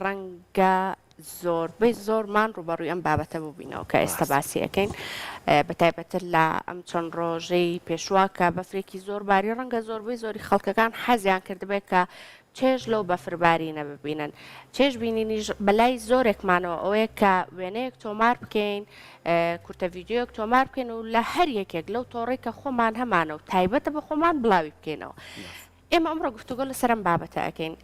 ڕەنگە زۆرمان ڕوبەڕووی ئەم بابەتە بووبینەوە کە ئێستا باسی ئەەکەین بەتایبەتر لە ئەم چەند ڕۆژەی پێشوا کە بەفرێکی زۆر باری ڕەنگە زۆربەی زۆری خەڵکەکان حەزیان کردبێت کە چێژ لەو بەفرباری نەببینن چێژ بینینیش بەلای زۆرێکمانەوە ئەوەیە کە وێنەیەک تۆمار بکەین کورتە ڤیددیۆیەک تۆمار بکەین و لە هەر یەکێک لەو تۆڕێک کە خۆمان هەمانە و تایبەتە بە خۆمان بڵاوی بکەینەوە ئێمە ئەمڕۆ گفتوگۆ لەسەرم بابەتە ئەەکەین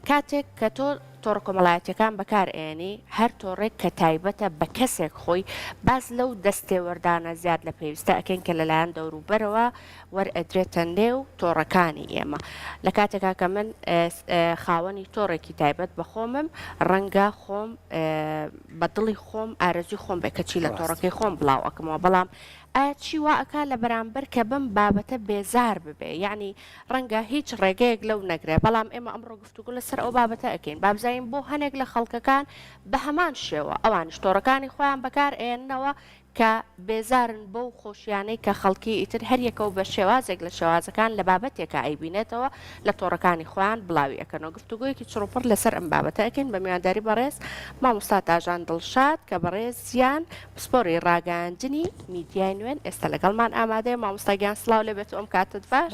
کاتێک کە تۆ تۆڕە کۆمەڵایەتیەکان بەکارئێنی هەر تۆڕێک کە تایبەتە بە کەسێک خۆی باز لەو دەستێوەردانە زیاد لە پێویستە ئەەکەین کە لەلایەن دەوروبەرەوە وەرئەدرێتە نێو تۆڕەکانی ئێمە لە کاتێکا کە من خاوەنی تۆڕێکی تایبەت بە خۆمم ڕەنگە خۆم بە دڵی خۆم ئارەزوی خۆم بێ کەچی لە تۆڕەکەی خۆم بڵاو ئەکەمەوە بەڵام ئایا چی وا ئەکا لە بەرامبەر کە بم بابەتە بێزار ببێ یعنی ڕەنگە هیچ ڕێگەیەک لەو نەگرێ بەڵام ئێمە ئەمڕۆ گفتوگۆ لەسەر ئەو بابەتە ئەەکەین بابزایین بۆ هەنێک لە خەڵکەکان بە هەمان شێوە ئەوانش تۆڕەکانی خۆیان بەکار ئێننەوە کە بێزارن بەو خۆشیانەی کە خەڵکی ئیتر هەریەکە و بە شێوازێک لە شێوازەکان لە بابەتێکە ئەیبینێتەوە لە تۆڕەکانی خۆیان بڵاوی ئەەکەنەوە گفتوگویەکی چڕوپڕ لەسەر ئەم بابەتە ئەەکەین بە میوانداری بەڕێز مامۆستا تاژان دڵشاد کە بەڕێزیان پسپۆری ڕاگەاندنی میدیای نوێن ئێستا لەگەڵمان ئامادەیە مامۆستا گیان سڵاو لێبێت ئەم کاتت باش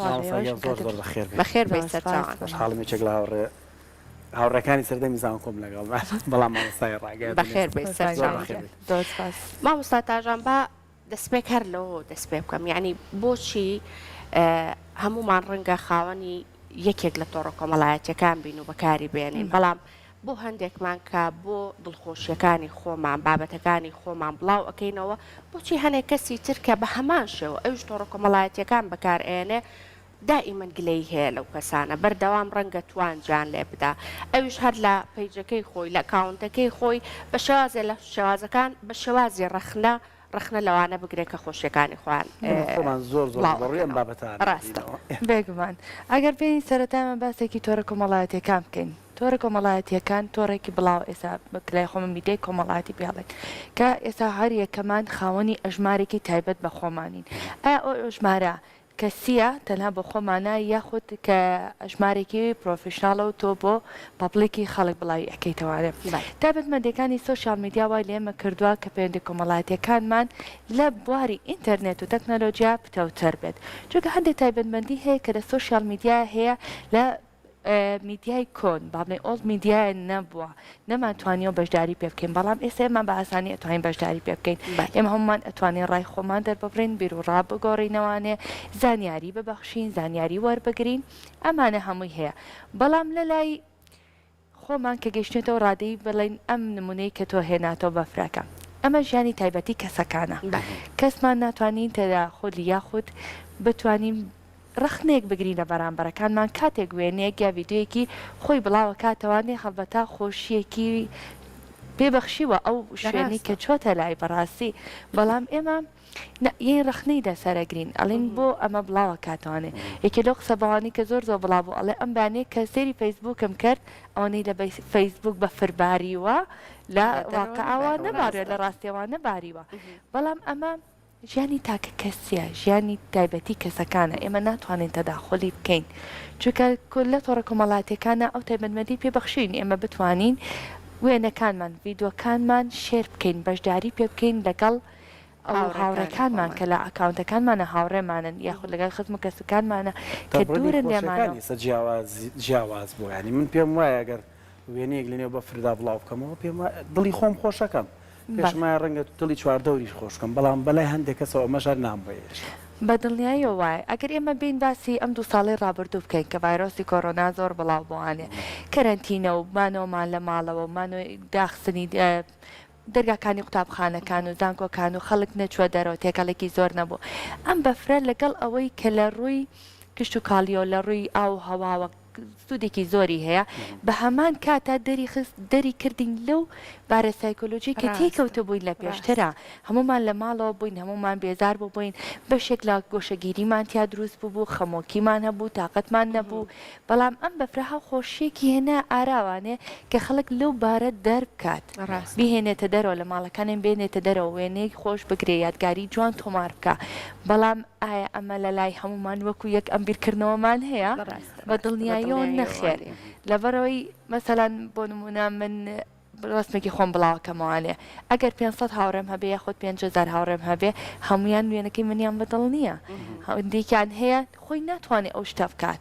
بەخێر بێت حاڵمێکێک لە هاوڕەکانی سەردەمی زان کۆم لەگەڵ بەڵام مامۆستای ڕاگەیان بەخێر بێت مامۆستا تاژان بە دەستپێک هەر لەوە دەست پێ بکەم یعنی بۆچی هەمومان ڕەنگە خاوەنی یەکێک لە تۆڕە کۆمەڵایەتیەکان بین و بەکاری بێنین بەڵام بۆ هەندێکمان کە بۆ دڵخۆشیەکانی خۆمان بابەتەکانی خۆمان بڵاو ئەەکەینەوە بۆچی هەنێک کەسی تر کە بە هەمان شێوە ئەوش تۆڕە کۆمەڵایەتیەکان بەکارئێنێ دائیمەن گلەی هەیە لەو کەسانە بەردەوام ڕەنگە توانجان لێ بدا ئەوش هەر لە پەیجەکەی خۆی لە کاونتەکەی خۆی بە شێوازێ لە شێوازەکان بە شێوازی ڕخنە لەوانە بگرێت کە خۆشیەکانی خوان زۆر ڕێم بابەتان ڕاستە بێگومان ئەگەر پێی سەرەتایمە باسێکی تۆڕە کۆمەڵایەتیەکان بکەین تۆڕە کۆمەڵایەتیەکان تۆڕێکی بڵاو ئێستا بەکلای خۆمە میدیای کۆمەڵایەتی پێڵێت کە ئێستا هەر یەکەمان خاوەنی ئەژمارێکی تایبەت بە خۆمانین ئایا ئەو ئەژمارە کەسیە تەنها بۆ خۆمانە یاخود کە ئەژمارێکی پرۆفشناڵە و تۆ بۆ پاپلێکی خەڵک بڵاوی ئەەکەیتەوارێ تایبەتمەندەکانی سۆشیال میدیا وای لێمە کردووە کە پەیوەندی کۆمەڵایەتیەکانمان لە بواری ئینتەرنێت و تەکنەلۆجیا پتەوتر بێت چونکە هەندێک تایبەتمەندی هەیە کە لە سۆشیال میدیا هەیە لە میدیای کۆن باڵێ ئۆڵد میدیای نەبووە نەماتوانیەوە بەشداری پێ بکەین بەڵام ئێستا ئێمە بە ئاسانی ئەتوانین بەشداری پێ بکەین ئێمە هەمومان ئەتوانین ڕای خۆمان دەربڕین بیر و ڕابگۆڕینەوانێ زانیاری ببەخشین زانیاری وەربگرین ئەمانە هەمووی هەیە بەڵام لە لای خۆمان کە گەشتێتەوە ڕادەی بڵێن ئەم نمونەی کە تۆ هێناتەوە بەفراکە ئەمە ژیانی تایبەتی کەسەکانە کەسمان ناتوانین تێدا خۆلی یاخود بتوانین ڕخنێک بگرین لە بەرامبەرەکانمان کاتێک وێنەیەک یا ڤیددیۆیەکی خۆی بڵاوە کاتەوانێ هەڵبەتا خۆشیەکی پێبەخشیوە ئەو شوێنی کە چۆتە لای بەڕاستی بەڵام ئێمە یەی ڕخنەی دەسەرەگرین ئەڵین بۆ ئەمە بڵاوە کاتوانێ یەکێ لەو قسەبەوانی کە زۆر بڵاو بوو ئەڵێ ئەم بانەیە کە سێری فەیسبووکم کرد ئەوەی لە فەیسبووک بە فرباریوە لە واقعەوە نەبارێت لە ڕاستیەوە نەباریوە بەڵام ئەمە ژیانی تاکە کەسیە ژیانی تایبەتی کەسەکانە ئێمە ناتوانین تەداخۆلی بکەین چونکە لە تۆڕە کۆمەڵاتیەکانە ئەو تایبەتمەندی پێبەخشین ئێمە بتوانین وێنەکانمان ڤیددیۆکانمان شێر بکەین بەشداری پێ بکەین لەگەڵ ئەو هاوڕێکانمان کە لە ئەکاونتەکانمانە هاوڕێمانن یاخود لەگەڵ خزم و کەسەکانمانە کە دوورن لێمانە جیاواز بوو ینی من پێم وایە ئەگەر وێنەیەک لەنێو بە فردا بڵاو بکەمەوە پێم دڵی خۆم خۆشەکەم پێشمای ڕەنگە دڵی چواردەوریش خۆشکەم بەڵام بەلای هەندێک کەسەوە مەژار نام بێش بە دڵنیاییەوە وایە ئەگەر ئێمە بین باسی ئەم 2 ساڵی ڕابردوو بکەین کە ڤایرۆسی کۆرۆنا زۆر بڵاو بووانێ کەرەنتینە و مانەوەمان لە ماڵەوە مانۆ داخستنی دەرگاکانی قوتابخانەکان و زانکۆکان و خەڵک نەچوە دەرەوە تێکەڵێکی زۆر نەبوو ئەم بەفرە لەگەڵ ئەوەی کە لە ڕووی کشت و کاڵیۆ لە ڕووی ئاو هەواوە سوودێکی زۆری هەیە بە هەمان کاتا دەری کردین لەو بارە سایکۆلۆژی کە تێکەوتە بووین لە پێشترە هەمومان لە ماڵەوە بووین هەمومان بێزار بووین بەشێک لە گۆشەگیریمان تیا دروست بوو خەمۆکیمان هەبوو تااقەتمان نەبوو بەڵام ئەم بەفرەها خۆشیێکی هێنا ئاراوانێ کە خەڵک لەو بارە دەربکات بهێنێتە دەرەوە لە ماڵەکانیان بێنێتە دەرەوە وێنەی خۆش بگرێ یادگاری جوان تۆمار بکە بەڵام ئایا ئەمە لە لای هەمومان وەکو یەک ئەم بیرکردنەوەمان هەیە بە دڵنیاییەوە نەخێر لەبەرەوەی مەسەلەن بۆ نمونە من ڕستمێکی خۆم بڵاوکەمەوانێ ئەگەر 500 هاوڕێم هەبێ یاخود 5,000 هاوڕێم هەبێ هەمویان وێنەکەی منیان بەدڵ نییە هەندێکیان هەیە خۆی ناتوانێت ئەو شتە بکات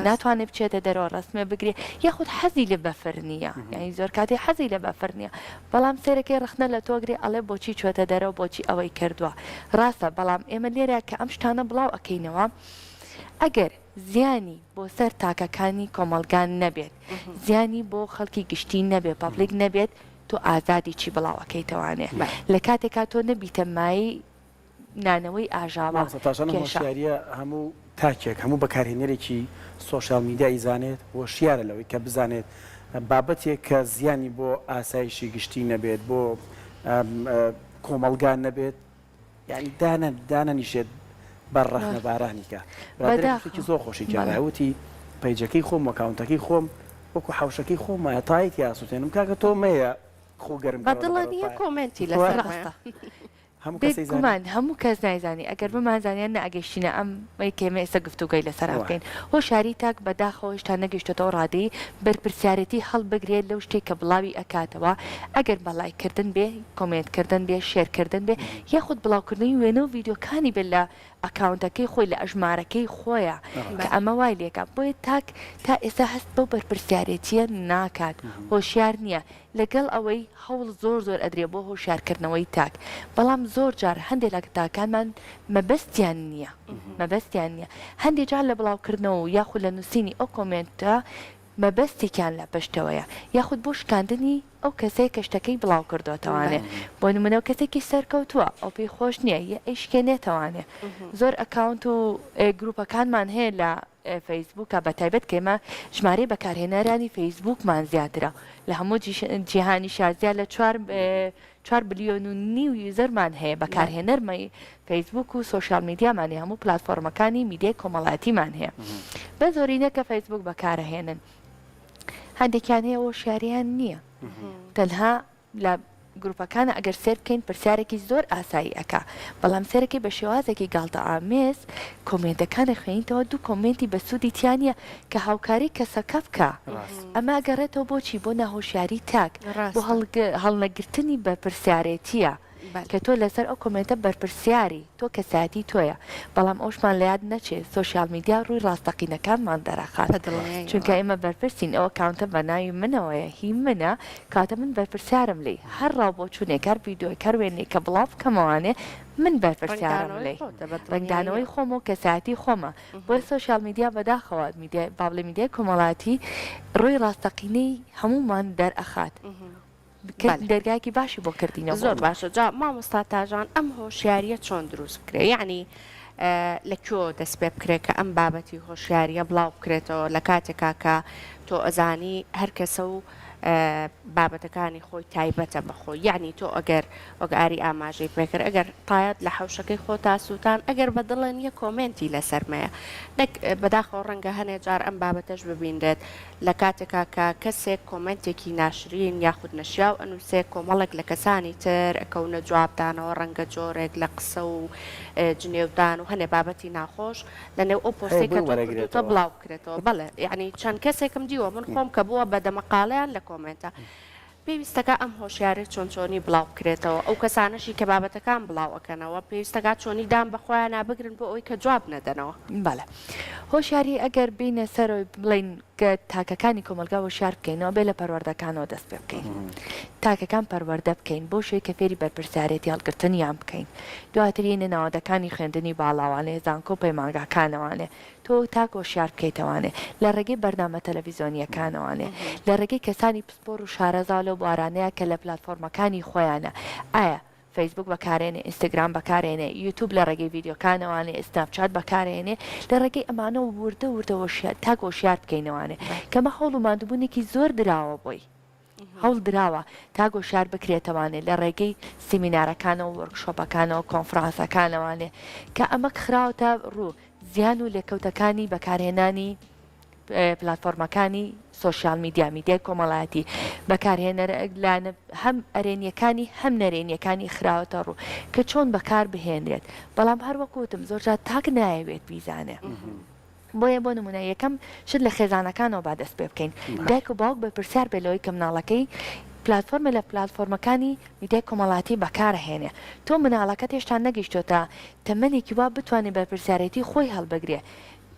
ناتوانێت بچێتە دەرەوە ڕستمێ بگرێ یاخود حەزی لە بەفر نییە یعنی زۆر کاتی حەزی لە بەفر نییە بەڵام سێرەکەی ڕخنە لە تۆگرێ ئەڵێ بۆچی چوێتە دەرەوە بۆچی ئەوەی کردووە ڕاستە بەڵام ئێمە لێرە کە ئەم شتانە بڵاو ئەەکەینەوە ئەگەر زیانی بۆ سەر تاکەکانی کۆمەلگان نەبێت زیانی بۆ خەڵکی گشتی نەبێت پابلیک نەبێت تۆ ئازادی چی بڵاوەکەیتەوانێ لە کاتێکا تۆ نەبیتە مای نانەوەی ئاژاوە هۆشیاریە هەموو تاکێک هەموو بەکارهێنەرێکی سۆشال میدیایی زانێت هۆشیارە لەوەی کە بزانێت بابەتێک کە زیانی بۆ ئاسایشی گشتی نەبێت بۆ کۆمەلگان نەبێت یعنی دانەنیشێت بەڕەحنە بارانیکە ڕادێکی زۆر خۆشی جاراوتی پەیجەکەی خۆم وەکاونتەکەی خۆم وەکو حوشەکەی خۆمە تایەتی یاسووتێنم کاکە تۆ مەیە خۆ گەرم بەدڵەنیە کۆمنتی لەسەر گومان هەموو کەس نایزانی ئەگەر بمانزانیان نەئەگەشتینە ئەم کێمە ئێستا گفتوگەی لەسەر بکەین هۆشیاری تاک بەداخەوە تا نەگەشتێتەوە ڕادەی بەرپرسیارەتی هەڵبگرێت لەو شتێک کە بڵاوی ئەکاتەوە ئەگەر بەڵایکردن بێ کۆمنتکردن بێ شێرکردن بێ یاخود بڵاوکردنی وێنە و ڤیددیۆکانی بێت لە ئەکاونتەکەی خۆی لە ئەژمارەکەی خۆیە کە ئەمە وای لێکە بۆیە تاک تا ئێستا هەست بەو بەرپرسیارەتیە ناکات هۆشیار نییە لەگەڵ ئەوەی هەوڵ زۆر ئەدرێ بۆ هۆشیارکردنەوەی تاک بەڵام زۆر جار هەندێک لە تاکانمان مەبەستیان نییە هەندێک جار لە بڵاوکردنەوە یاخود لە نووسینی ئەو کۆمنتە مەبەستێکیان لە پشتەوەیە یاخود بۆ شکاندنی ئەو کەسەیە کە شتەکەی بڵاو کردوتەوانێ بۆ نمونە و کەسێکی سەرکەوتووە ئەو پێی خۆش نییە ئەیشکێنێتەوانێ زۆر ئەکاونت و گروپەکانمان هەیە لە فەیسبووکە بە تایبەت کێمە ژمارەی بەکارهێنەرانی فەیسبووکمان زیاترە لە هەموو جیهانی شازیا لە 4 بلیۆن و نیو یوزەرمان هەیە بەکارهێنەرمەی فەیسبووک و سۆشال میدیامانی هەموو پلاتفۆرمەکانی میدیای کۆمەڵاتیمان هەیە بە زۆرینە کە فەیسبووک بەکارەهێنن هەندێکیان هەیە وەشیاریان نییە تەنها لە گروپەکانە ئەگەر سێر بکەین پرسیارێکی زۆر ئاسایی ئەکا بەڵام سێرەکەی بە شێوازێکی گاڵتە ئامێز کۆمنتەکانە خوێنیتەوە دوو کۆمنتی بە سوودی تیانە کە هاوکاری کەسەکە بکە ئەمە گەڕێتەوە بۆچی بۆ ناهۆشیاری تاک بۆ هەڵنەگرتنی بە پرسیارەتیە کە تۆ لەسەر ئەو کۆمنتە بەرپرسیاری تۆ کەساتی تۆیە بەڵام ئەوشمان لە یاد نەچێت سۆشیال میدیا ڕووی ڕاستەقینەکانمان دەرەخات چونکە ئێمە بەرپرسین ئەوە کاونتە بە ناوی منەوەیە هی منە کاتە من بەرپرسیارم لی هەر ڕاو بۆ چوونێکار ڤیددیۆکار وێنێ کە بڵاو بکەمەوانێ من بەرپرسیارم لی ڕنگدانەوەی خۆم و کەساتی خۆمە بۆی سۆشیال میدیا بەداخەوە باڵێ میدیای کۆمەڵاتی ڕووی ڕاستەقینەی هەمومان دەرئەخات دەرگایکی باشی بۆ کردینەوە زۆر باشە جا مامۆستا تاژان ئەم هۆشیاریە چۆن دروست بکرێ یعنی لەکوێ دەست پێ بکرێت کە ئەم بابەتی هۆشیاریە بڵاو بکرێتەوە لە کاتێکا کە تۆ ئەزانی هەر کەسە و بابەتەکانی خۆی تایبەتە بەخۆی یعنی تۆ ئەگەر وەگاری ئاماژەی پێکرد ئەگەر تایەت لە حوشەکەی خۆ تاسووتان ئەگەر بەدڵێن یە کۆمنتی لەسەرمەیە بەداخەوە ڕەنگە هەنێ جار ئەم بابەتەش ببیندێت لە کاتێکا کە کەسێک کۆمنتێکی ناشرین یاخود نەشیاو ئەنووسێ کۆمەڵێک لە کەسانی تر ئەکەونە جوابدانەوە ڕەنگە جۆرێک لە قسە و جنێودان و هەنێ بابەتی ناخۆش لەنێو ئەو پۆستێک کە تۆ بڵاو بکرێتەوە بەڵێ یعنی چەند کەسێکم دیوە من خۆم کە بووە بەدەمەقاڵیان لە کۆمنتە پێویستەکە ئەم هۆشیارێت چۆنی بڵاو بکرێتەوە ئەو کەسانەشی کە بابەتەکان بڵاو ئەەکەنەوە پێویستەکە چۆنی دام بەخۆیان نابگرن بۆ ئەوی کە جواب نەدەنەوە بەڵێ هۆشیاری ئەگەر بینە سەر بڵین کە تاکەکانی کۆمەلگا هۆشیار بکەینەوە بێ لە پەروەردەکانەوە دەست پێ بکەین تاکەکان پەروەردە بکەین بۆ شوێ کە فێری بەرپرسیارەتی هەڵگرتنیان بکەین دواترینە ناوەندەکانی خوێندنی باڵاوانێ زانکۆ پەیمانگاکانەوانێ تۆ تاک هۆشیار بکەیتەوانێ لە ڕێگەی بەرنامە تەلەڤیزۆنیەکانەوانێ لە ڕێگەی کەسانی پسپۆر و شارەزا لەو بوارانەیە کە لە پلاتفۆرمەکانی خۆیانە ئایا فەیسبوک بەکارێنێ ئینستاگرام بەکارێنێ یوتیوب لە ڕێگەی ڤیددیۆکانەوانێ ئسناپچات بەکارێنێ لە ڕێگەی ئەمانە وردە تاک هۆشیار بکەینەوانێ کەمە هەوڵ و مادووبوونێکی زۆر دراوە بۆی هەوڵ دراوە تا گۆشار بکرێتەوانێ لە ڕێگەی سیمینارەکانەوە وەرکشۆپەکانەوە کۆنفرانسەکانەوانێ کە ئەمە خراوەتە ڕوو زیان و لێکەوتەکانی بەکارهێنانی پلاتفۆرمەکانی سۆشیال میدیا میدیای کۆمەڵایەتی بەکارهێنەرە هەم ئەرێنیەکانی هەم نەرێنیەکانی خراوەتە ڕوو کە چۆن بەکار بهێنرێت بەڵام هەروەکوتم زۆرجار تاک نایەوێت بیزانێ بۆیە بۆ نمونە یەکەم شت لە خێزانەکانەوە با دەست پێ بکەین دایک و باوک بە پرسیار بێلەوەی کە مناڵەکەی پلتفۆرمە لە پلتفۆرمەکانی میدیای کۆمەڵاتی بەکارهێنێ تۆ مناڵەکەت هێشتا نەگەیشتۆتە تەمەنێکی وا بتوانێت بەرپرسیارەتی خۆی هەڵبگرێ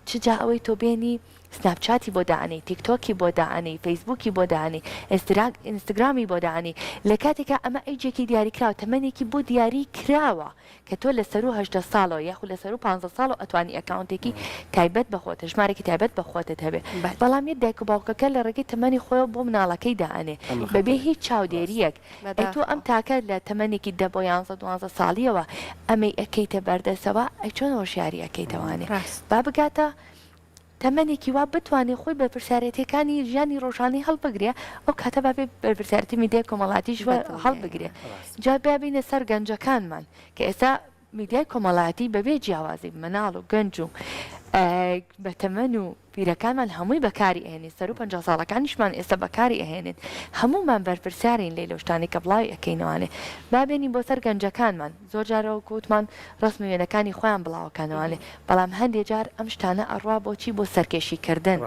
چجا ئەوەی تۆ بێنی سناپچاتی بۆ داانی تیکتۆکی بۆ داانی فەیسبووکی بۆ داانی ئینستاگرامی بۆ داانی لە کاتێکە ئەمە ئەیجێکی دیاری کراوە تەمەنێکی بۆ دیاری کراوە کە تۆ لە سەر و هەشدە ساڵەوە یاخود لە سەر و 15 ساڵ ئەتوانی ئەکاونتێکی تایبەت بەخۆتە ژمارێکی تایبەت بەخۆتت هەبێ بەڵام یە دایک و باوکەکە لە ڕێگەی تەمەنی خۆی بۆ مناڵەکەی داانێ بەبێ هیچ چاودێریەک تۆ ئەم تاکە لە تەمەنێکی 10 بۆ 11 ساڵیەوە ئەمەی ئەەکەیتە بەردەسەوە ئەی چۆن هۆشیاری ئەەکەیتەوانێ با بگاتە تەمەنێکی وا بتوانێت خۆی بە پرسیارەتەکانی ژیانی ڕۆژانی هەڵبگرێ ئەو کاتە بابێ بەرپرسیارەتی میدیای کۆمەڵاتیش هەڵبگرێ جا بابینە سەر گەنجەکانمان کە ئێستا میدیای کۆمەڵاتی بەبێ جیاوازی مەناڵ و گەنج و بە تەمەن و پیرەکانمان هەمووی بەکاری ئەهێنێت سەر و 50 ساڵەکانیشمان ئێستا بەکاری ئەهێنێت هەمومان بەرپرسیارین لێ لە شتانی کە بڵاوی ئەەکەینەوانێ بابێنین بۆ سەر گەنجەکانمان زۆر جارەوە کووتمان ڕسم وێنەکانی خۆیان بڵاوەکانەوانێ بەڵام هەندێک جار ئەم شتانە ئەڕوا بۆچی بۆ سەرکێشیکردن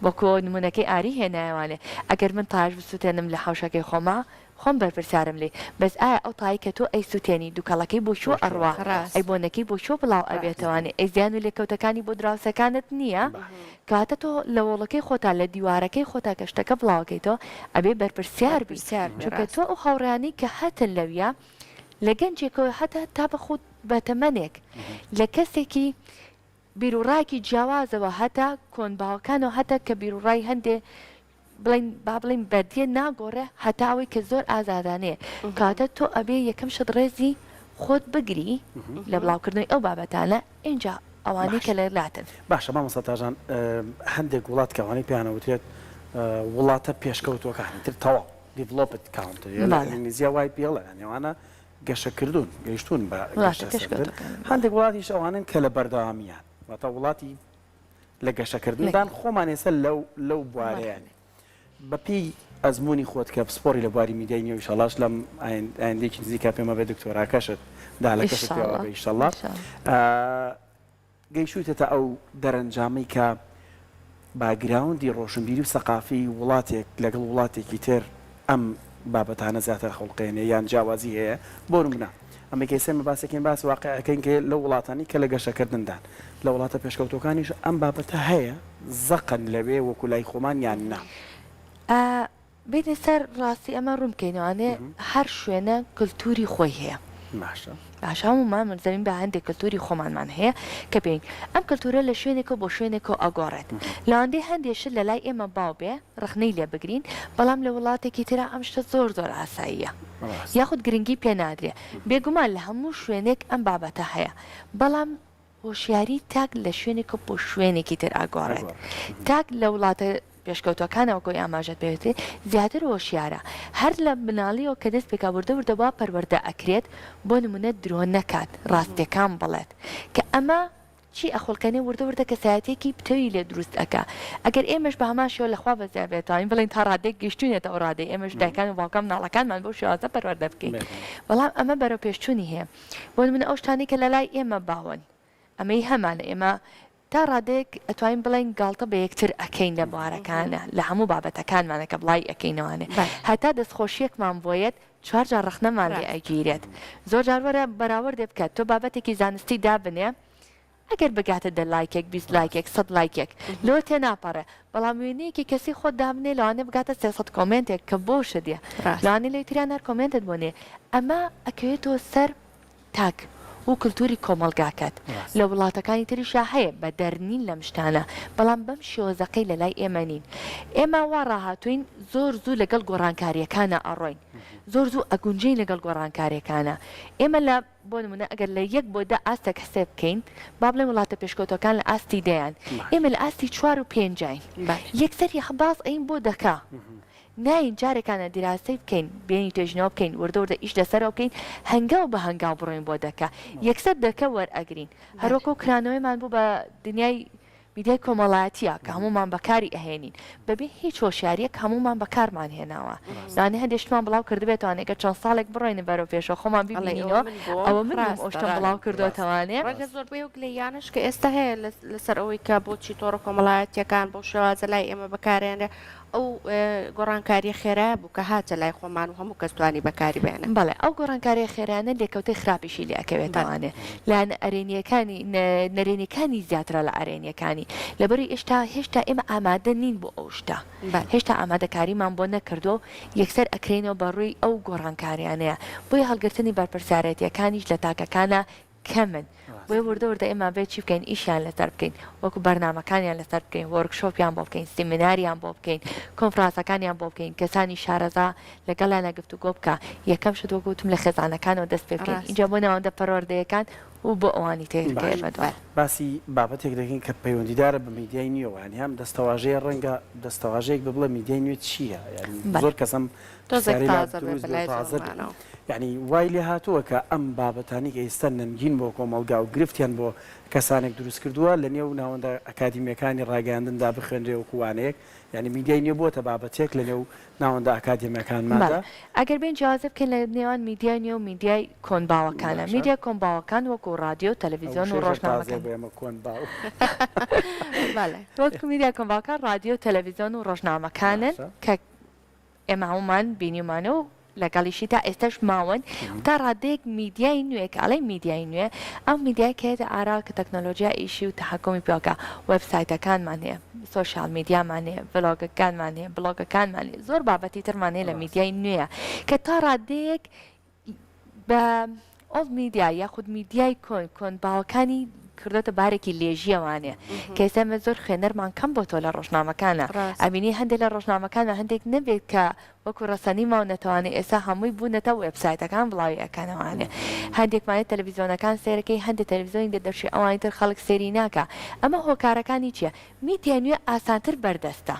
بۆکۆ نمونونەکەی ئاری هێنایوانێ ئەگەر من تاش بسووتێنم لە حوشەکەی خۆما خۆم بەرپرسیارم لێ بەس ئایا ئەو تایی کە تۆ ئەی سووتێنی دووکەڵەکەی بۆ شۆ ئەڕوا ئەی بۆنەکەی بۆ شۆ بڵاو ئەبێتەوانێ ئەی زیان و لێکەوتەکانی بۆ دراوسەکانت نییە کاتە تۆ لە وڵەکەی خۆتا لە دیوارەکەی خۆتا کە شتەکە بڵاوکەیتەوە ئەبێ بەرپرسیار چونکە تۆ ئەو هاوڕیانی کە هەتن لەویە لە گەنجێکەوە هەتا تا بەخۆت بە تەمەنێک لە کەسێکی بیرروڕایکی جیاوازەوە هەتا کۆنباوەکانەوە هەتا کە بیرروڕای هەندێ با بڵین بەردیە ناگۆڕێ هەتاوی کە زۆر ئازادانەیە کاتە تۆ ئەبێ یەکەم شت ڕێزی خۆت بگری لە بڵاوکردنەوەی ئەو بابەتانە اینجا ئەوانەی کە لە لاتن باشە مامۆستا تاژان هەندێک وڵات کەوانەی پیانەوتێت وڵاتە پێشکەوتوەکانی تر تەواو دیڤلۆپت کاونتر نزیە وای پێڵە ئەوانە گەشەکردون گەیشتون بە هەندێک وڵاتیش ئەوانن کە لە بەردەوامیان واتە وڵاتی لە گەشەکردندان خۆمان ێستا لەو بوارەیانی بەپی ئەزمموی خۆت کە پسپۆری لە بواری میدیای نیە ئیشەڵاش لەم ئایندێکی نزیکا پێمە بێ دکتۆراکەشت دا لە کەشت پێوە بە ئیشەڵڵا گەیشتوتە ئەو دەرەنجامی کە باگراوندی ڕۆشنبیری و سەقافی وڵاتێک لەگەڵ وڵاتێکی تر ئەم بابەتانە زیاتر خەڵقێنێ یان جیاوازی هەیە بۆ نمونە ئەمە کەسێمە باسێکین باس واقعەکەین کە لە وڵاتانی کە لە گەشەکردندان لە وڵاتە پێشکەوتەکانیش ئەم بابەتە هەیە زەقن لەوێ وەکو لای خۆمان یان نا بینە سەر ڕاستی ئەمە ڕوومکەینەوانێ هەر شوێنە کللتوری خۆی هەیە باشە هەمومان منزەرین بە هەندێک کللتوری خۆمانمان هەیە کە بین ئەم کللتورە لە شوێنێکە بۆ شوێنێکەوە ئەگۆڕێت لاندێ هەندێشت لە لای ئێمە باو بێ ڕخنەی لێ بگرین بەڵام لە وڵاتێکی تررا ئەم شتە زۆر زۆر ئاساییە یاخود گرنگی پێ نادرێ بێگومان لە هەموو شوێنێک ئەم بابەتە هەیە بەڵام هۆشیاری تاک لە شوێنێکە بۆ شوێنێکی تر ئاگۆڕێت تاک لە وڵاتە پێشکەوتەکانەوە کۆی ئاماژەت پێوێتێ زیاتر هۆشیارە هەر لە بناڵیەوە کە دەست پێکا وردەوردەوە پەروەردە ئەکرێت بۆ نمونە درۆن نەکات ڕاستیەکان بڵێت کە ئەمە چی ئەخۆڵکەنێ وردەوردە کەسایەتێکی پتەوی لێ دروست ئەکا ئەگەر ئێمەش بە هەماشەوە لەخوا بەزیابێتوانین بڵین تا ڕادێک گەشتونێتە ئەو ڕادەی ئێمەش دایکان و باوکان مناڵەکانمان بۆ شێوازە پەروەردە بکەین بەڵام ئەمە بەرەو پێشچوونی هەیە بۆ نمونە ئەو شتانی کە لە لای ئێمە باون ئەمەی هەمانە ئێمە تا ڕادێک ئەتوانین بڵین گاڵتە بە یەکتر ئەەکەین لە بوارەکانە لە هەموو بابەتەکانمانە کە بڵای ئەەکەینەوانێ هەتا دەستخۆشیەکمان بۆیەت چوار جار ڕخنەمان لێ ئەگیرێت زۆر جاروەرە بەراوردێ بکات تۆ بابەتێکی زانستی دابنێ ئەگەر بگاتە دە لایکێک 20 لایکێک 100 لایکێک لۆ تێ ناپەڕێ بەڵام وێنەیەکی کەسی خۆ دابنێ لەوانێ بگاتە 300 کۆمنتێک کە بۆشە دێ لەوانێ لە تریان هەر کۆمنتت بۆنێ ئەمە ئەکەوێتەوە سەر تاک و کللتوری کۆمەلگاکات لە وڵاتەکانی تریشا هەیە بە دەرنین لەم شتانە بەڵام بەم شێوەزەکەی لە لای ئێمە نین ئێمە وا ڕاهاتوین زۆر زوو لەگەڵ گۆڕانکاریەکانە ئەڕۆین زۆر زوو ئەگونجین لەگەڵ گۆڕانکاریەکانە ئێمە لە بۆ نمونە ئەگەر لە 1 بۆ 10 ئاستێک حسێ بکەین با بڵێن وڵاتە پێشکەوتەکان لە ئاستی دەیان ئێمە لە ئاستی 4 و 5 یەکسەری خباس ئەین بۆ دەکا ناین جارێکانە دیراسی بکەین بینی توێژنەوە بکەین وردەوردە ئیش دەسەرەوە بکەین هەنگاو بە هەنگاو بڕۆین بۆ دەکا یەکسەر دەکە وەرئەگرین هەروەکو کرانەوەیمان بوو بە دنیای میدیای کۆمەڵایەتیە کە هەمومان بەکاری ئەهێنین بەبێ هیچ هۆشیاریەک هەمومان بەکارمان هێناوە لانێ هەندێشتمان بڵاو کردبێتوانێت کە چەند ساڵێک بڕۆینە بەرەو پێشەوە خۆمان ببینینەوە ئەوە من ئۆشتم بڵاو کردوتەوانێ ڕێگە زۆربەی و گلەیانش کە ئێستا هەیە لەسەر ئەوەی کە بۆچی تۆڕە کۆمەڵایەتیەکان بۆ شێوازە لای ئێمە بەکارێنێ ئەو گۆڕانکاری خێرا بوو کە هاتە لای خۆمان و هەموو کەستوانی بەکاری بێنن بەڵێ ئەو گۆڕانکاری خێرانە لێکەوتەی خراپیشی لێکەوێتوانێ لاەن ئەرێنیەکانی نەرێنیەکانی زیاترە لە ئەرێنیەکانی لەبەری هێشتا ئێمە ئامادە نین بۆ ئەو شتا هێشتا ئامادەکاریمان بۆ نەکردو یەکسەر ئەکرێنەوە بەڕووی ئەو گۆڕانکاریانەیە بۆی هەڵگرتنی بەرپرسیارەتیەکانیش لە تاکەکانە کەمن بۆی وردە ئێمە بێت چی بکەین ئیشیان لەسەر بکەین وەکو بەرنمەکانیان لەسەر بکەین وەرکشۆپیان بۆ بکەین سیمیناریان بۆ بکەین کۆنفرانسەکانیان بۆ بکەین کەسانی شارەزا لەگەڵیان گفتوگۆ بکە یەکەم شت وەکوتم لە خێزانەکانەوە دەست پێ بکەین اینجا بۆ ناوەندە پەروەردەیەکان و بۆ ئەوانی تێگەێمەدوای باسی بابەتێک دەکەین کە پەیوەندیدارە بە میدیای نیوەوانی هەم دەستەواژەیە ڕەنگە دەستەواژەیەک ببڵە میدیای نوێت چییە زۆر کەسم یعنی وای لێ هاتووە کە ئەم بابەتانی کە ئێستا نەنگین بۆ کۆمەلگا و گرفتیان بۆ کەسانێک دروست کردووە لە نێو ناوەندە ئەکادیمیەکانی ڕاگەاندندا بخوێنرێ و خوانەیەک یعنی میدیای نیە بۆتە بابەتێک لە نێو ناوەندە ئەکادیمیەکانماندا ئەگەر بین جیازە بکەین لە نێوان میدیای نیە و میدیای کۆنباوەکانە میدیا کۆنباوەکان وەکو رادیۆ تەلەڤیزیۆن و ڕۆژنامەکان وەکو میدیا کۆنباوەکان رادیۆ تەلەڤیزیۆن و ڕۆژنامەکانن کە ئێمە هەمومان بینیمانە و لەگەڵیشی تا ئێستش ماون تا ڕادەیەک میدیای نوێ کە ئەڵێ میدیای نوێ ئەو میدیای کێتە ئارا کە تەکنۆلۆژیا ئیشی و تحکمی پێکە وەبسایتەکانمان هەیە سۆشیال میدیامان هەیە ڤلۆگەکانمان هەیە بڵۆگەکانمان هەیە زۆر بابەتی ترمان هەیە لە میدیای نوێە کە تا ڕادەیەک بە ئۆڵد میدیا یاخود میدیای کۆنباوەکانی کردوتە بارێکی لێژیەوانێ کە ئێستا زۆر خوێنەرمان کەم بۆ تۆ لە ڕۆژنامەکانە ئەبینی هەندێک لە ڕۆژنامەکانە هەندێک نەبێت کە وەکو ڕەسەنی ماو نەتوانێت ئێستا هەمووی بوونەتە وێبسایتەکان بڵاوی ئەەکانەوانێ هەندێکمانێت تەلەڤیزیۆنەکان سێرەکەی هەندێک تەلەڤیزیۆنی دەدەشی ئەوانی تر خەڵک سێری ناکە ئەمە هۆکارەکانی چییە میدیا نوێ ئاسانتر بەردەستە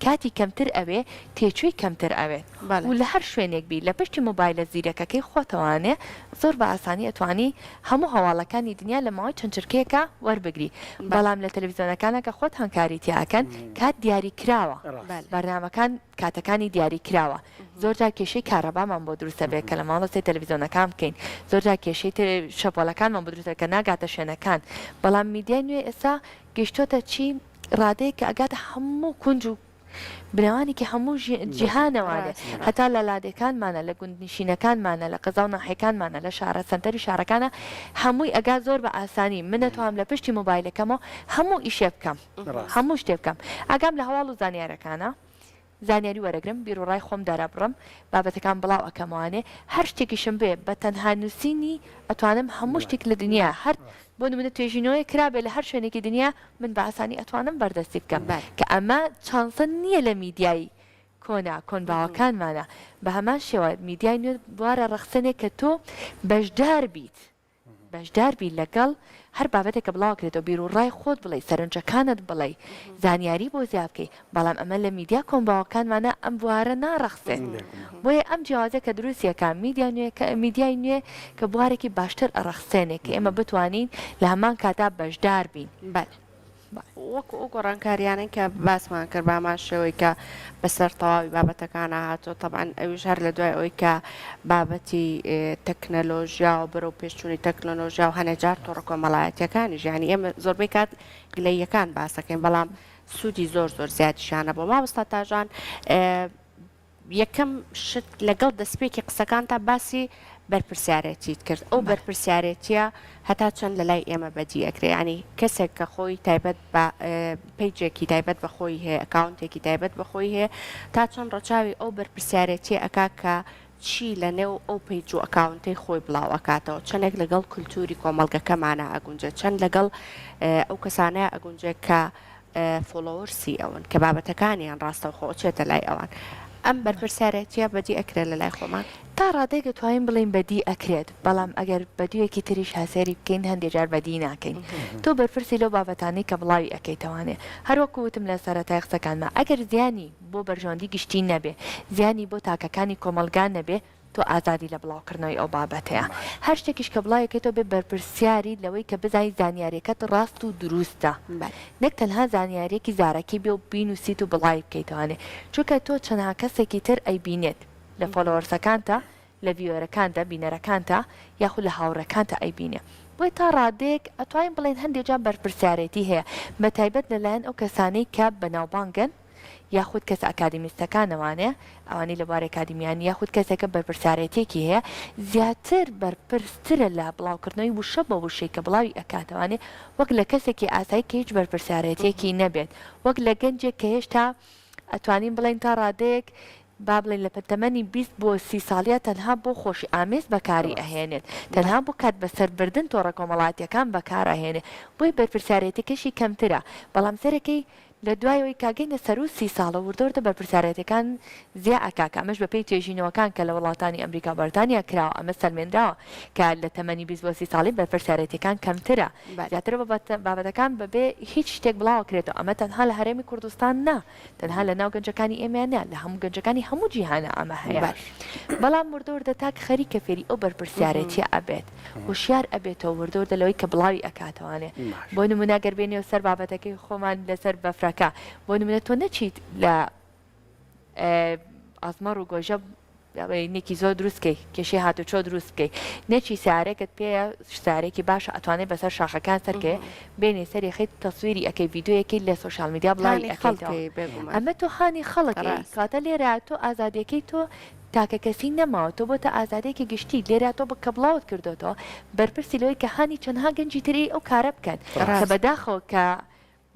کاتی کەمتر ئەوێ تێچووی کەمتر ئەوێت و لە هەر شوێنێک بی لە پشتی مۆبایلە زیرەکەکەی خۆتەوانێ زۆر بە ئاسانی ئەتوانی هەموو هەواڵەکانی دنیا لە ماوەی چەند چرکێکە وەربگری بەڵام لە تەلەڤیزیۆنەکانە کە خۆت هەنکاری تیاکەن کات دیاری کراوە بەرنامەکان کاتەکانی دیاری کراوە زۆرجار کێشەی کارەبامان بۆ دروستە بێت کە لە ماڵەستی تەلەڤیزیۆنەکان بکەین زۆرجار کێشەی شەپۆلەکانمان بۆ دروستە کە ناگاتە شوێنەکان بەڵام میدیای نوێ ئێستا گەیشتۆتە چی ڕادەیە کە ئەگاتە هەموو کونج و بنەوانێکی هەموو جیهانەوانێ هەتا لە لادەکانمانە لە گوندنشینەکانمانە لە قەزا و ناحیەکانمانە لە شارە سنتەری شارەکانە هەمووی ئەگا زۆر بە ئاسانی منەتوانم لە پشتی مۆبایلەکەمەوە هەموو ئیشێ بکەم هەموو شتێ بکەم ئەگام لە هەواڵ و زانیارەکانە زانیاری وەرەگرم بیرڕای خۆم دارا بڕم بابەتەکان بڵاو ئەەکەموانێ هەر شتێکیشم بێ بە تەنها نووسینی ئەتوانم هەموو شتێک لە دنیا هەر بۆ نمونە توێژینەوەی کرابێ لە هەر شوێنێکی دنیا من بە ئاسانی ئەتوانم بەردەستی بکەم کە ئەمە چانسە نییە لە میدیایی کۆنباوەکانمانە بە هەمان شێوە میدیای نوێ بوارە ڕەخسەنێک کە تۆ بەشدار بی لەگەڵ هەر بابەتێک کە بڵاوکرێتەوە بیرڕای خۆت بڵێ سەرنجەکانت بڵێ زانیاری بۆ زیابکەی بەڵام ئەمە لە میدیا کۆنباوەکانمانە ئەم بوارە ناڕەخسێت بۆیە ئەم جیاوازە کە دروستیەکە میدیای نوێ کە بوارێکی باشتر ئەڕەخسێنێک کە ئێمە بتوانین لە هەمان کاتا بەشدار بین وەکو ئەو گۆڕانکاریانن کە باسمان کرد بامان شێوەی کە بەسەر تەواوی بابەتەکانە هاتۆ طبعاً ئەویش هەر لە دوای ئەوەی کە بابەتی تەکنەلۆژیا و بەرەو پێشچوونی تەکنەلۆژیا و هەنێجار تۆڕە کۆمەڵایەتیەکانی ژیانی ئێمە زۆربەی کات گلەییەکان باسەکەین بەڵام سوودی زۆر زیاتیشانە بۆ مامۆستا تاژان یەکەم شت لەگەڵ دەستپێکی قسەکان تا باسی بەرپرسیارەتیت کرد ئەو بەرپرسیارەتیە هەتا چەند لە لای ئێمە بەدی ئەکرێ ینی کەسێک کە خۆی تایبەت بە پیجێکی تایبەت بەخۆی هەیە ئەکاونتێکی تایبەت بەخۆی هەیە تا چەند ڕەچاوی ئەو بەرپرسیارەتی ئەکا کە چی لە نێو ئەو پیج و ئەکاونتەی خۆی بڵاو ئەکاتەوە چەندێک لەگەڵ کولتوری کۆمەڵگەکەمانە ئەگونجێت چەند لەگەڵ ئەو کەسانەیە ئەگونجێت کە فۆلۆورسی ئەون کە بابەتەکانیان ڕاستەوخۆ چێتە لای ئەوان ئەم بەرپرسیارەتیە بەدی ئەکرێت لە لای خۆمان تا ڕادێک دەتوانین بڵین بەدی ئەکرێت بەڵام ئەگەر بەدیوێکی تریش هەسێری بکەین هەندێک جار بەدی ناکەین تۆ بەرپرسی لەو بابەتانی کە بڵاوی ئەەکەیتەوانێ هەروەکو وتم لە سەرەتای قسەکانمە ئەگەر زیانی بۆ بەرژۆندی گشتی نەبێ زیانی بۆ تاکەکانی کۆمەلگان نەبێ تۆ ئازادی لە بڵاوکردنەوەی ئەو بابەتەیە هەر شتێکیش کە بڵاوەکەیتەوە بێ بەرپرسیاری لەوەی کە بزای زانیاریەکەت ڕاست و دروستە نەک تەنها زانیاریەکی زارەکی بێ و بینوسیت و بڵاوی بکەیتوانێ چونکە تۆ چەندها کەسێکی تر ئەیبینێت لە فۆلۆوەرسەکانتە لە ڤیۆرەکاندا بینەرەکانتە یاخود لە هاوڕەکانتە ئەیبینێ بۆی تا ڕادێک ئەتوانین بڵێن هەندێک جا بەرپرسیارەتی هەیە بە تایبەت لەلایەن ئەو کەسانەی کە بەناوبانگن یاخود کەس ئاکادمیستەکانەوانێ ئەوانی لە بواری ئاکادمیان یاخود کەسێکە بەرپرسارەتێکی هەیە زیاتر بەرپرسترە لە بڵاوکردنەوەی وشە بە وشەی کە بڵاوی ئەکاتەوانێ وەک لە کەسێکی ئاسایی کە هیچ بەرپرسارەتێکی نەبێت وەک لە گەنجێک کە هێشتا ئەتوانین بڵێن تا ڕادەیەک با بڵێن لە پەتەمەنی 20 بۆ 30 ساڵیە تەنها بۆ خۆشی ئامێز بەکاری ئەهێنێت تەنها بۆ کات بەسەربردن تۆڕە کۆمەڵاتیەکان بەکار ئەهێنێ بۆی بەرپرسارەتێکیشی کەمترە بەڵام سەرەکەی لە دوایەوەی کاگەینە سەر و 30 ساڵە وردۆردە بەرپرسارەتەکان زیاد ئەکاکە ئەمەش بە پێی توێژینەوەکان کە لە وڵاتانی ئەمریکا بەرتانیا کراوە ئەمە سەلمێنراوە کە لە تەمەنی 20 بۆ 30 ساڵی بەرپرسارەتەکان کەمترە زیاتر بابەتەکان بەبێ هیچ شتێک بڵاوکرێتەوە ئەمە تەنها لە هەرێمی کوردستان نا تەنها لە ناو گەنجەکانی ئێمەیانە لە هەموو گەنجەکانی هەموو جیهانە ئەمە هەیە بەڵام وردۆردە تاک خەریکە فێری ئەو بەرپرسیارەتی ئەبێت هوشیار ئەبێتەوە وردۆردە لەوەی کە بڵاوی ئەکاتەوانێ بۆ نمونە گەربێنەوە سەر بابەتەکەی خۆمان لەسەر بەفرەکە بۆ نمونە تۆ نەچیت لە ئازمەڕ و گۆژە نێکی زۆر دروستکەی کێشەی هاتوچۆ دروست بکەی نەچی سارێکت پێە سارێکی باشە ئەتوانێت بەسەر شاخەکان سەرکێ بینێ سەری خیت تەسویری ئەەکەی ڤیددیوەکەی لە سوۆشال میدیا بڵاوی ئەەکەیتەوە ئەمە تۆ هاانی خەڵکی کاتە لێرە تۆ ئازادیەکەی تۆ تاکە کەسی نەماوە تۆ بۆتە ئازادێکی گشتی لێرە تۆ بکە بڵاوت کردوەوە بەرپرسی لەوەی کە هاانی چەندها گەنجی تری ئەو کارە بکەن کە بەداخەوە کە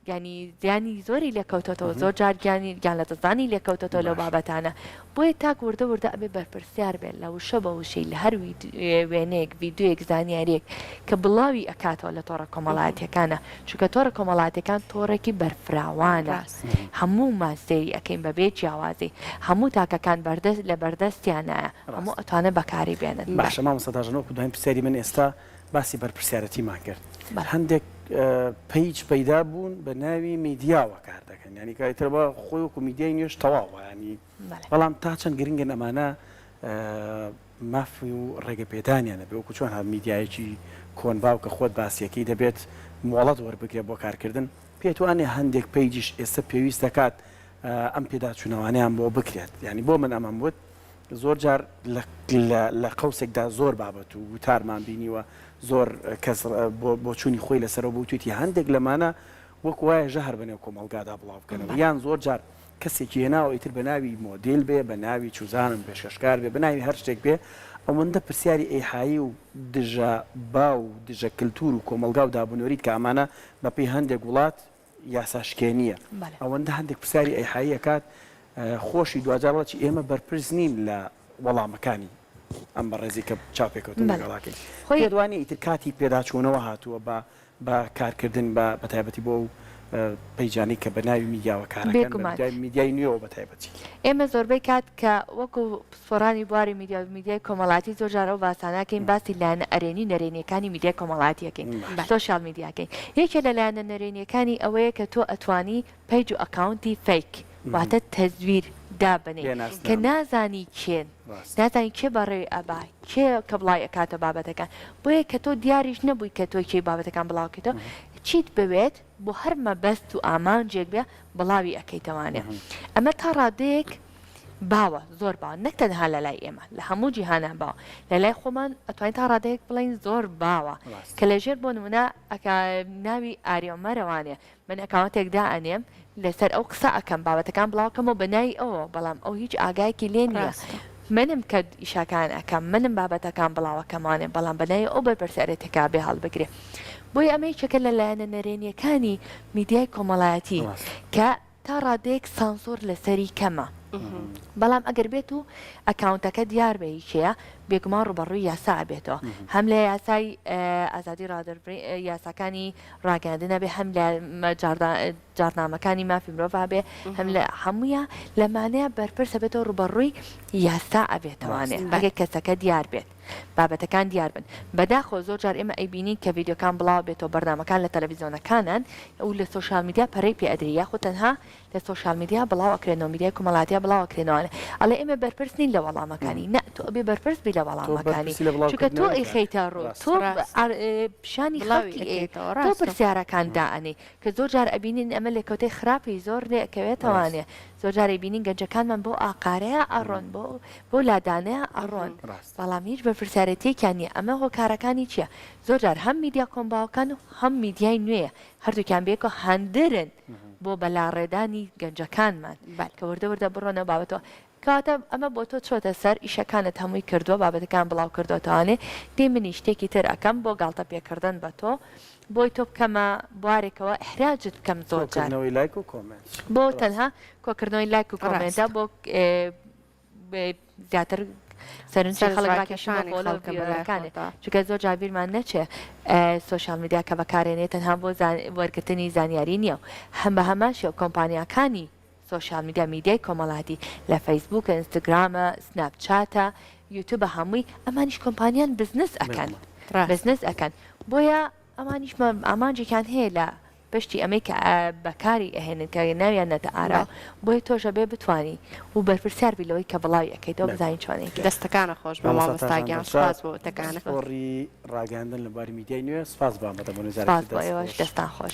ینی زیانی زۆری لێکەوتەوە زۆر جار گیان لە دەزانی لێکەوتەوە لەو بابەتانە بۆیە تاک وردە وردە ئەبێ بەرپرسیار بێت لە وشە بە وشەی لە هەر وێنەیەک ڤیددیوێک زانیاریەک کە بڵاوی ئەکاتەوە لە تۆڕە کۆمەڵاتیەکانە چونکە تۆڕە کۆمەڵاتیەکان تۆڕێکی بەرفراوانە هەموو ماسێری ئەەکەین بەبێ جیاوازی هەموو تاکەکان لە بەردەستیانایە هەموو ئەتوانە بەکاری بێنن باشە مامۆستاداژنەوە دوایین پرسیاری من ئێستا باسی بەرپرسیارەتیمان کرد هەندێک پیج پەیدا بوون بە ناوی میدیاوە کار دەکەن ینی کایترەوە خۆی وەکو میدیای نوێش تەواوە ینی بەڵام تا چەند گرنگن ئەمانە مافی و ڕێگە پێدانیانە بێ وەکو چۆن هە میدیایەکی کۆنباو کە خۆت باسیەکەی دەبێت مۆڵەت وەربگرێت بۆ کارکردن پێتوانێ هەندێک پیجیش ئێستا پێویست دەکات ئەم پێداچوونەوانیان بۆ بکرێت ینی بۆ من ئەمەم وت زۆر جار لە قەوسێکدا زۆر بابەت و وتارمان بینیوە زۆر کەس بۆ چوونی خۆی لەسەرەوە بۆ توێتی هەندێک لەمانە وەک وایە ژەهر بنێ کۆمەڵگادا بڵاو بکەنەوە یان زۆر جار کەسێکی هێناوە ئیتر بە ناوی مۆدیل بێ بە ناوی چوزانم پێشکەشکار بێ بە ناوی هەر شتێک بێ ئەوەندە پرسیاری ئەیحایی و دژە با و دژە کللتور و کۆمەلگا و دابنۆریت کە ئەمانە بەپێی هەندێک وڵات یاساشکێنیە ئەوەندە هەندێک پرسیاری ئەیحایی کات خۆشی دوجارڵەتی ئێمە بەرپرس نین لە وەڵامەکانی ئەم بە ڕێزی کە چاپێکەوتن لەگەڵاکەی خۆیدوانی ئیتر کاتی پێداچوونەوە هاتووە بە کارکردن بە تایبەتی بۆ پەیجانی کە بە ناوی میدیاوە کارەکەن میدیای نوێەوە بە تایبەتی ئێمە زۆربەی کات کە وەکو سۆرانی بواری میدیای کۆمەڵاتی زۆر جارە و باسانەکەین باسی لایەنە ئەرێنی نەرێنیەکانی میدیای کۆمەڵاتیەکەین سۆشال میدیاکەین یەکێ لە لایەنە نەرێنیەکانی ئەوەیە کە تۆ ئەتوانی پەیج و ئەکاونتی فیک واتە تەزویر دابنێ کە نازانی کێن نازانی کێ بەڕێوی ئەبا کێ کە بڵای ئەکاتە بابەتەکان بۆیە کە تۆ دیاریش نەبووی کە تۆ کێ بابەتەکان بڵاوکەیتەوە چیت بوێت بۆ هەر مەبەست و ئامانجێک بێ بڵاوی ئەەکەیتەوانێ ئەمە تا ڕادەیەک باوە زۆر باوە نەک تەنها لە لای ئێمە لە هەموو جیهانە باوە لە لای خۆمان ئەتوانین تا ڕادەیەک بڵین زۆر باوە کە لەژێر بۆ نمونە ناوی ئاریۆمەرەوانێ من ئەکاونتێک دائەنێم لەسەر ئەو قسە ئەەکەم بابەتەکان بڵاوکەمەوە بەنای ئەوە بەڵام ئەو هیچ ئاگایەکی لێ نییە منم کە ئیشەکان ئەەکەم منم بابەتەکان بڵاوەکەمانێ بەڵام بەنای ئەو بەرپرسیارەتێکا بێ هەڵبگرێ بۆی ئەمەی چەکە لە لایەنە نەرێنیەکانی میدیای کۆمەڵایەتی کە تا ڕادەیەک سانسۆر لەسەری کەمە بەڵام ئەگەر بێت و ئەکاونتەکە دیار بە هیچەیە بێگومان ڕوبەڕووی یاسا ئەبێتەوە هەم لە یاسای ئازادی یاساکانی ڕاگەاندنە بێ هەم لە جارنامەکانی مافی مرۆڤ بێ هەم لە هەموویە لەمانەیە بەرپرسە بێتەوە ڕوبەڕووی یاسا ئەبێتەوانێ ئەگەر کەسەکە دیار بێت بابەتەکان دیار بن بەداخۆ زۆر جار ئێمە ئەیبینین کە ڤیددیۆکان بڵاو بێتەوە بەردامەکان لە تەلەڤیزیۆنەکانن ئەو لە سۆشال میدیا پەرەی پێ ئەدرێ یاخۆ تەنها لە سۆشال میدیا بڵاو ئەکرێنەوە میدیای کۆمەڵاتیە بڵاو ئەکرێنەوە ئەڵێ ئێمە بەرپرس نین لە وەڵامەکانی نە تۆ تۆ ئەبێ بەرپرس بی لە وەڵامەکانی بەرپرسی لە بڵاوکردنەوەی چونکە تۆ ئەیخەیتە ڕوو ڕاست. تۆ پیشانی بڵاوی خەڵکی ئەکەیتەوە، تۆ ڕاستە. پرسیارەکان دائنێ کە زۆر جار ئەبینین ئەمە لێکەوتەی خراپی زۆر لێکەوێتەوانێ زۆر جارێ بینین گەنجەکانمان بۆ ئاقارەیە ئەڕۆن بۆ لادانەیە ئەڕۆن ڕاست. بەڵام هیچ بە پرسیارەتێکیان نیە ئەمە هۆکارەکانی چییە زۆر جار هەم میدیا کۆمباوەکان و هەم میدیای نوێیە هەردووکیان بێکە هەندرن بۆ بەلاڕێدانی گەنجەکانمان کە وردە وردە بڕۆنە بابەتەوە کاتە ئەمە بۆ تۆ چۆتە سەر ئیشەکانت هەمووی کردووە بابەتەکان بڵاو کردوتەوانێ دێ منی شتێکی تر ئەەکەم بۆ گاڵتە پێکردن بە تۆ بۆی تۆ بکەمە بوارێکەوە احراجت بکەم زۆر جار کۆکردنەوەی لایک و کۆمنت بۆ تەنها کۆکردنەوەی لایک و کۆمنتە بۆ زیاتر سەرنجی خەڵکەکەشانی خۆڵەکانێ چکە زۆر جابیرمان نەچێ سوۆشال میدیا کە بەکارێنێت تەنها بۆ وەرگرتنی زانیاری نییە و هەم بە هەماشی و کۆمپانیاکانی سوۆشال میدیا میدیای کۆمەڵاتی لە فەیسبووکە ئینستاگرامە سناپچاتە یوتیوبە هەمووی ئەمانیش کۆمپانیان بزنس ئەەکەن بزنس ئەەکەن بۆیە ئەمانیش ئامانجێکیان هەیە لە پشتی ئەمەی کە بەکاری ئەهێنن کە ناویان نەتە ئارا بۆی تۆژە بێ بتوانی و بەرپرسیار بیلەوەی کە بڵاوی ئەەکەیتەوە بزانین چۆنێکی دەستەکانە خۆش بە مامۆستاگیان سپاس بۆ تەکانە ڕی ڕاگەاندن لەباری میدیای نوێ سپاس بامەتە بۆ سپاس بۆ ئێوەش دەستان خۆش